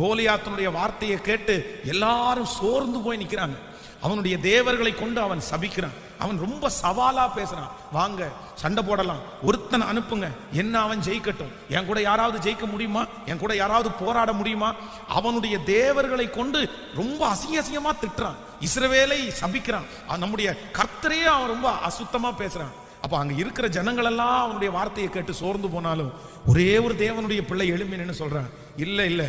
கோலியாத்தினுடைய வார்த்தையை கேட்டு எல்லாரும் சோர்ந்து போய் நிற்கிறாங்க. அவனுடைய தேவர்களை கொண்டு அவன் சபிக்கிறான். அவன் ரொம்ப சவாலா பேசுறான். வாங்க சண்டை போடலாம், ஒருத்தனை அனுப்புங்க, என்ன அவன் ஜெயிக்கட்டும், என் கூட யாராவது ஜெயிக்க முடியுமா, என் கூட யாராவது போராட முடியுமா. அவனுடைய தேவர்களை கொண்டு ரொம்ப அசிங்கமா திட்டுறான், இஸ்ரவேலை சபிக்கிறான், நம்முடைய கர்த்தரையே அவன் ரொம்ப அசுத்தமா பேசுறான். அப்ப அங்க இருக்கிற ஜனங்கள் எல்லாம் அவனுடைய வார்த்தையை கேட்டு சோர்ந்து போனாலும் ஒரே ஒரு தேவனுடைய பிள்ளை எழும்பி நின்னு சொல்றான், இல்ல இல்ல,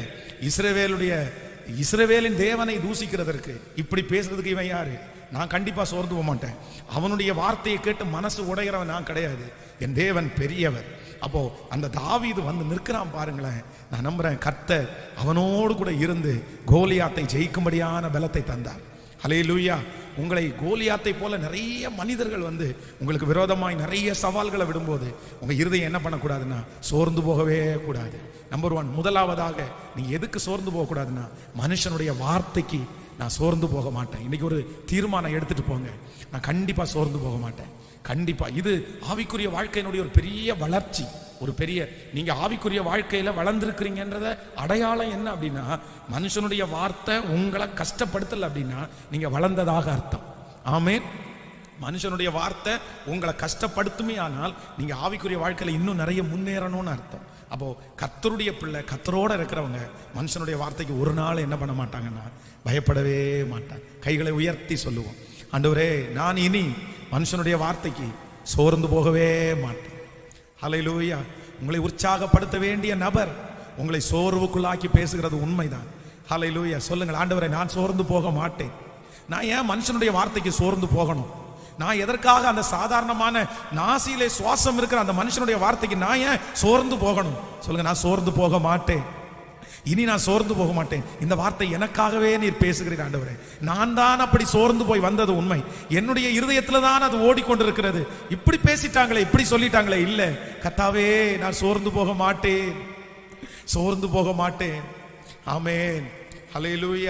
இஸ்ரவேலின் தேவனை தூசிக்கிறதற்கு இப்படி பேசுறதுக்கு இவன் யாரு? நான் கண்டிப்பா சோர்ந்து போக மாட்டேன். அவனுடைய வார்த்தையை கேட்டு மனசு உடைகிறவன் நான் கிடையாது, என் தேவன் பெரியவர். அப்போ அந்த தாவீது வந்து நிற்கிறான் பாருங்களேன். நான் நம்புறேன் கர்த்தர் அவனோடு கூட இருந்து கோலியாத்தை ஜெயிக்கும்படியான பலத்தை தந்தார். ஹல்லேலூயா. உங்களை கோலியாத்தை போல நிறைய மனிதர்கள் வந்து உங்களுக்கு விரோதமாய் நிறைய சவால்களை விடும்போது உங்க இருதயம் என்ன பண்ணக்கூடாதுன்னா சோர்ந்து போகவே கூடாது. நம்பர் 1, முதலாவதாக நீங்க எதுக்கு சோர்ந்து போக கூடாதுன்னா மனுஷனுடைய வார்த்தைக்கு நான் சோர்ந்து போக மாட்டேன். இன்னைக்கு ஒரு தீர்மானம் எடுத்துட்டு போங்க, நான் கண்டிப்பா சோர்ந்து போக மாட்டேன். கண்டிப்பா இது ஆவிக்குரிய வாழ்க்கையினுடைய ஒரு பெரிய வளர்ச்சி. ஒரு பெரிய நீங்க ஆவிக்குரிய வாழ்க்கையில வளர்ந்துருக்கிறீங்கன்றத அடையாளம் என்ன அப்படின்னா, மனுஷனுடைய வார்த்தை உங்களை கஷ்டப்படுத்தல அப்படின்னா நீங்க வளர்ந்ததாக அர்த்தம். ஆமென். மனுஷனுடைய வார்த்தை உங்களை கஷ்டப்படுத்துமே ஆனால் நீங்க ஆவிக்குரிய வாழ்க்கையில இன்னும் நிறைய முன்னேறணும்னு அர்த்தம். அப்போ கர்த்தருடைய பிள்ளை, கர்த்தரோட இருக்கிறவங்க மனுஷனுடைய வார்த்தைக்கு ஒரு நாள் என்ன பண்ண மாட்டாங்கன்னா பயப்படவே மாட்டாங்க. கைகளை உயர்த்தி சொல்லுவோம், ஆண்டவரே நான் இனி மனுஷனுடைய வார்த்தைக்கு சோர்ந்து போகவே மாட்டேன். ஹல்லேலூயா. உங்களை உற்சாகப்படுத்த வேண்டிய நபர் உங்களை சோர்வுக்குள்ளாக்கி பேசுகிறது உண்மைதான். ஹல்லேலூயா. சொல்லுங்கள், ஆண்டவரே நான் சோர்ந்து போக மாட்டேன். நான் ஏன் மனுஷனுடைய வார்த்தைக்கு சோர்ந்து போகணும்? நான் எதற்காக அந்த சாதாரணமான நாசியிலே சுவாசம் இருக்கிற அந்த மனுஷனுடைய வார்த்தைக்கு நான் ஏன் சோர்ந்து போகணும்? சொல்லுங்க, நான் சோர்ந்து போக மாட்டேன். இனி நான் சோர்ந்து போக மாட்டேன். இந்த வார்த்தை எனக்காகவே நீர் பேசுகிறீர் ஆண்டவரே. நான் தான் அப்படி சோர்ந்து போய் வந்தது உண்மை, என்னுடைய இருதயத்துல தான் அது ஓடிக்கொண்டிருக்கிறது. இப்படி பேசிட்டாங்களே, இப்படி சொல்லிட்டாங்களே, இல்ல கர்த்தாவே நான் சோர்ந்து போக மாட்டேன், சோர்ந்து போக மாட்டேன். ஆமென். ஹல்லேலூயா.